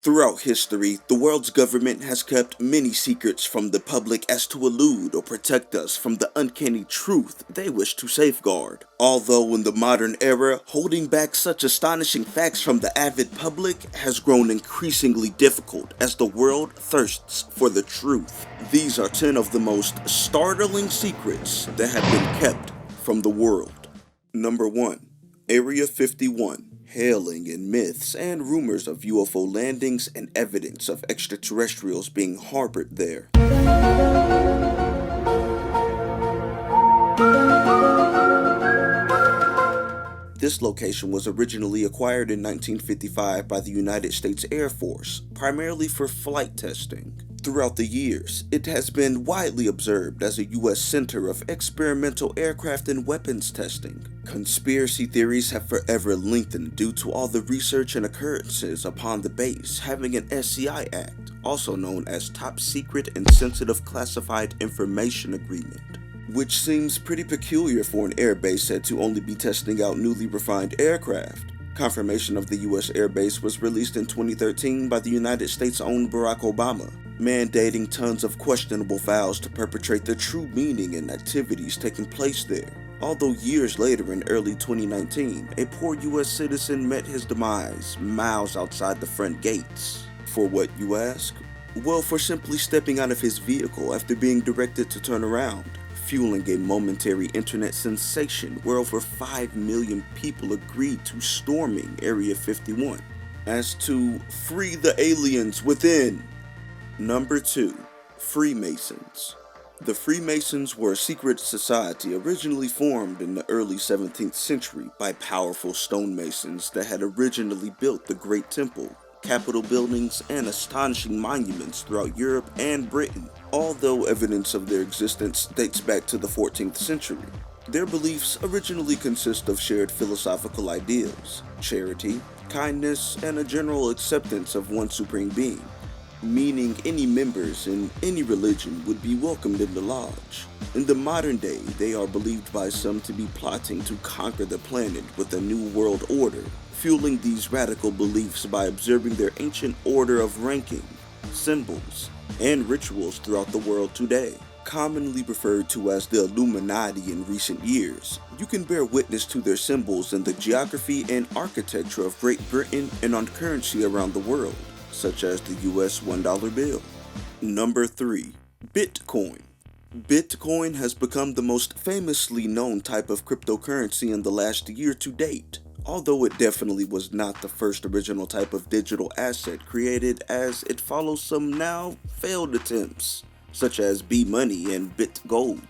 Throughout history, the world's government has kept many secrets from the public as to elude or protect us from the uncanny truth they wish to safeguard. Although in the modern era, holding back such astonishing facts from the avid public has grown increasingly difficult as the world thirsts for the truth. These are 10 of the most startling secrets that have been kept from the world. Number 1. Area 51. Hailing in myths and rumors of UFO landings and evidence of extraterrestrials being harbored there. This location was originally acquired in 1955 by the United States Air Force, primarily for flight testing. Throughout the years, it has been widely observed as a U.S. center of experimental aircraft and weapons testing. Conspiracy theories have forever lengthened due to all the research and occurrences upon the base having an SCI Act, also known as Top Secret and Sensitive Classified Information Agreement, which seems pretty peculiar for an airbase said to only be testing out newly refined aircraft. Confirmation of the U.S. airbase was released in 2013 by the United States-owned Barack Obama, mandating tons of questionable vows to perpetrate the true meaning and activities taking place there. Although years later in early 2019, a poor U.S. citizen met his demise miles outside the front gates. For what, you ask? Well, for simply stepping out of his vehicle after being directed to turn around, fueling a momentary internet sensation where over 5 million people agreed to storming Area 51. As to free the aliens within. Number 2. Freemasons. The Freemasons were a secret society originally formed in the early 17th century by powerful stonemasons that had originally built the Great Temple, Capitol buildings, and astonishing monuments throughout Europe and Britain, although evidence of their existence dates back to the 14th century. Their beliefs originally consist of shared philosophical ideals, charity, kindness, and a general acceptance of one supreme being, meaning any members in any religion would be welcomed in the lodge. In the modern day, they are believed by some to be plotting to conquer the planet with a new world order, fueling these radical beliefs by observing their ancient order of ranking, symbols, and rituals throughout the world today. Commonly referred to as the Illuminati in recent years, you can bear witness to their symbols in the geography and architecture of Great Britain and on currency around the world, such as the US $1 bill. Number 3. Bitcoin. Bitcoin has become the most famously known type of cryptocurrency in the last year to date, although it definitely was not the first original type of digital asset created, as it follows some now failed attempts, such as B-Money and BitGold.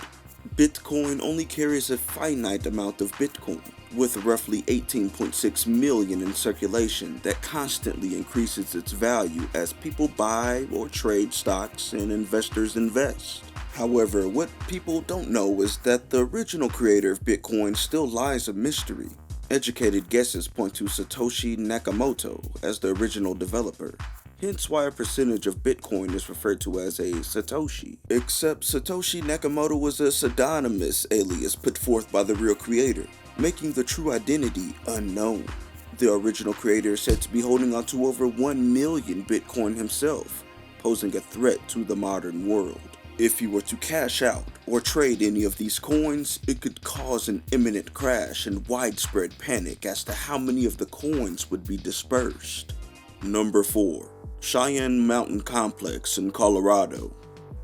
Bitcoin only carries a finite amount of Bitcoin, with roughly 18.6 million in circulation that constantly increases its value as people buy or trade stocks and investors invest. However, what people don't know is that the original creator of Bitcoin still lies a mystery. Educated guesses point to Satoshi Nakamoto as the original developer, hence why a percentage of Bitcoin is referred to as a Satoshi. Except Satoshi Nakamoto was a pseudonymous alias put forth by the real creator, making the true identity unknown. The original creator is said to be holding on to over 1 million Bitcoin himself, posing a threat to the modern world. If he were to cash out or trade any of these coins, it could cause an imminent crash and widespread panic as to how many of the coins would be dispersed. Number 4. Cheyenne Mountain Complex in Colorado.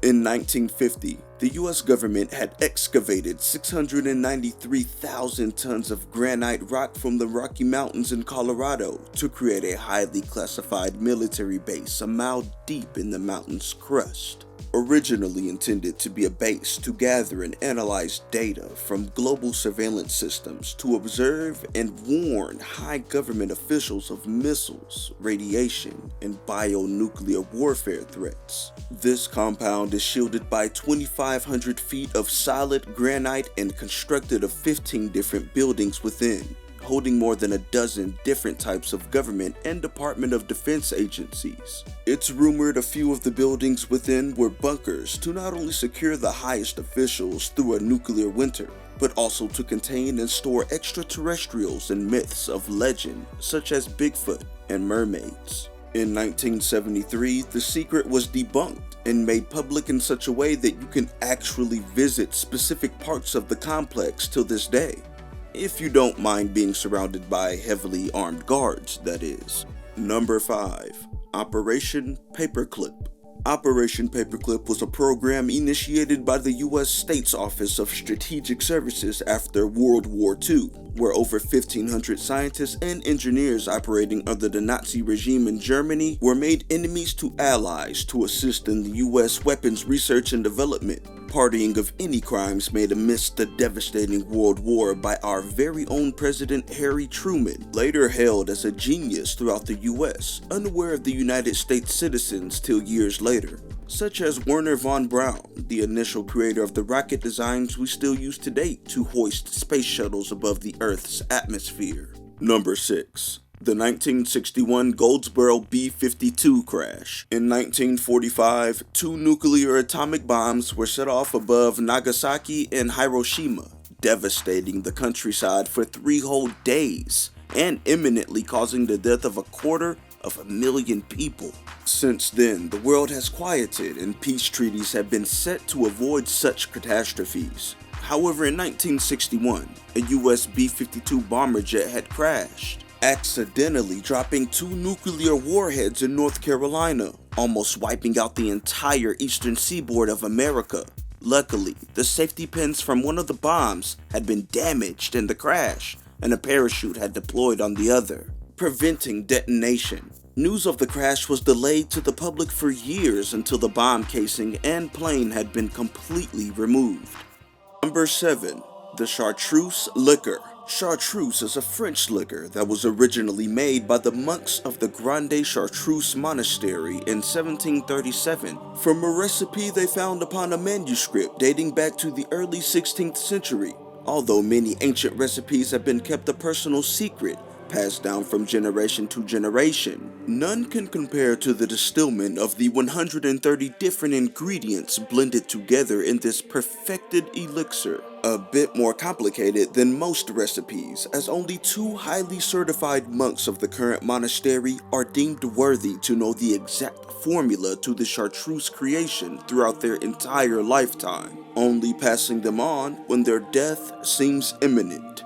In 1950, the US government had excavated 693,000 tons of granite rock from the Rocky Mountains in Colorado to create a highly classified military base a mile deep in the mountain's crust. Originally intended to be a base to gather and analyze data from global surveillance systems to observe and warn high government officials of missiles, radiation, and bionuclear warfare threats. This compound is shielded by 2,500 feet of solid granite and constructed of 15 different buildings within, holding more than a dozen different types of government and Department of Defense agencies. It's rumored a few of the buildings within were bunkers to not only secure the highest officials through a nuclear winter, but also to contain and store extraterrestrials and myths of legend, such as Bigfoot and mermaids. In 1973, the secret was debunked and made public in such a way that you can actually visit specific parts of the complex till this day. If you don't mind being surrounded by heavily armed guards, that is. Number 5. Operation Paperclip. Operation Paperclip was a program initiated by the U.S. State's Office of Strategic Services after World War II, where over 1,500 scientists and engineers operating under the Nazi regime in Germany were made enemies to allies to assist in the U.S. weapons research and development, pardoning of any crimes made amidst the devastating World War by our very own President Harry Truman, later hailed as a genius throughout the U.S., unaware of the United States citizens till years later, such as Wernher von Braun, the initial creator of the rocket designs we still use to date to hoist space shuttles above the Earth's atmosphere. Number 6. The 1961 Goldsboro B52 Crash. In 1945, 2 nuclear atomic bombs were set off above Nagasaki and Hiroshima, devastating the countryside for 3 whole days and imminently causing the death of 250,000 people. Since then, the world has quieted and peace treaties have been set to avoid such catastrophes. However, in 1961, a US B-52 bomber jet had crashed, accidentally dropping 2 nuclear warheads in North Carolina, almost wiping out the entire eastern seaboard of America. Luckily, the safety pins from one of the bombs had been damaged in the crash, and a parachute had deployed on the other, preventing detonation. News of the crash was delayed to the public for years until the bomb casing and plane had been completely removed. Number 7. The Chartreuse Liquor. Chartreuse is a French liquor that was originally made by the monks of the Grande Chartreuse Monastery in 1737 from a recipe they found upon a manuscript dating back to the early 16th century. Although many ancient recipes have been kept a personal secret, passed down from generation to generation, none can compare to the distillment of the 130 different ingredients blended together in this perfected elixir. A bit more complicated than most recipes, as only 2 highly certified monks of the current monastery are deemed worthy to know the exact formula to the chartreuse creation throughout their entire lifetime, only passing them on when their death seems imminent.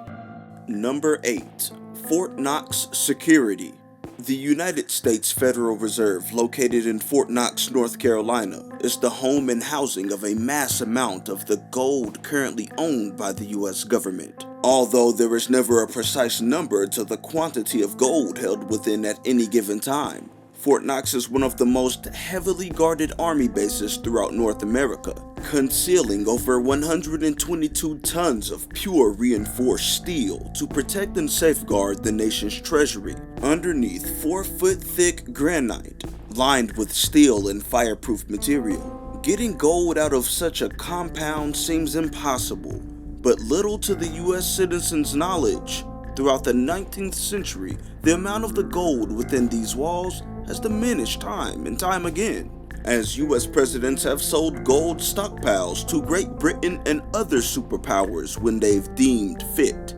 Number 8. Fort Knox Security. The United States Federal Reserve, located in Fort Knox, North Carolina, is the home and housing of a mass amount of the gold currently owned by the U.S. government. Although there is never a precise number to the quantity of gold held within at any given time, Fort Knox is one of the most heavily guarded army bases throughout North America, concealing over 122 tons of pure reinforced steel to protect and safeguard the nation's treasury underneath 4-foot-thick granite, lined with steel and fireproof material. Getting gold out of such a compound seems impossible, but little to the U.S. citizens' knowledge. Throughout the 19th century, the amount of the gold within these walls has diminished time and time again, as U.S. presidents have sold gold stockpiles to Great Britain and other superpowers when they've deemed fit.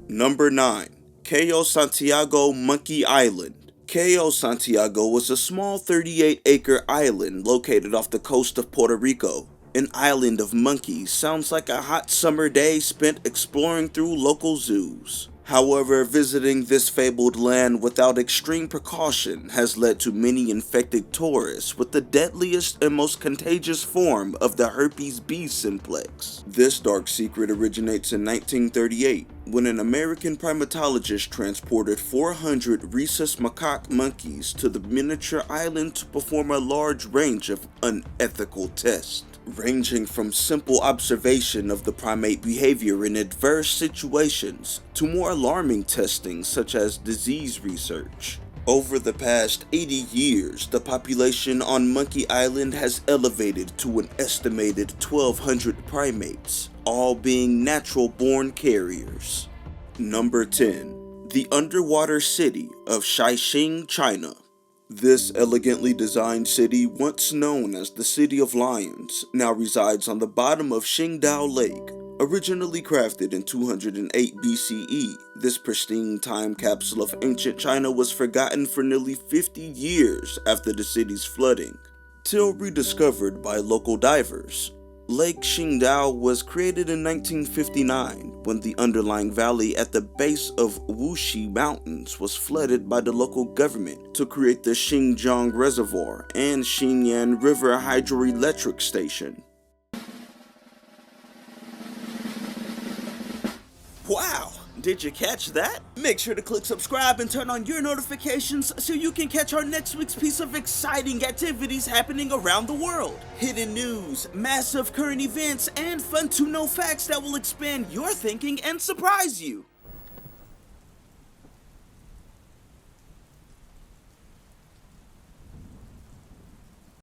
Number 9. Cayo Santiago Monkey Island. Cayo Santiago was a small 38-acre island located off the coast of Puerto Rico. An island of monkeys sounds like a hot summer day spent exploring through local zoos. However, visiting this fabled land without extreme precaution has led to many infected tourists with the deadliest and most contagious form of the herpes B simplex. This dark secret originates in 1938, when an American primatologist transported 400 rhesus macaque monkeys to the miniature island to perform a large range of unethical tests, ranging from simple observation of the primate behavior in adverse situations to more alarming testing such as disease research. Over the past 80 years, the population on Monkey Island has elevated to an estimated 1,200 primates, all being natural-born carriers. Number 10. The Underwater City of Cheyenne, China. This elegantly designed city, once known as the City of Lions, now resides on the bottom of Xingqiu Lake, Originally crafted in 208 BCE, this pristine time capsule of ancient China was forgotten for nearly 50 years after the city's flooding, till rediscovered by local divers. Lake Xingqiu was created in 1959 when the underlying valley at the base of Wuxi Mountains was flooded by the local government to create the Xinjiang Reservoir and Cheyenne River Hydroelectric Station. Wow! Did you catch that? Make sure to click subscribe and turn on your notifications so you can catch our next week's piece of exciting activities happening around the world. Hidden news, massive current events, and fun to know facts that will expand your thinking and surprise you.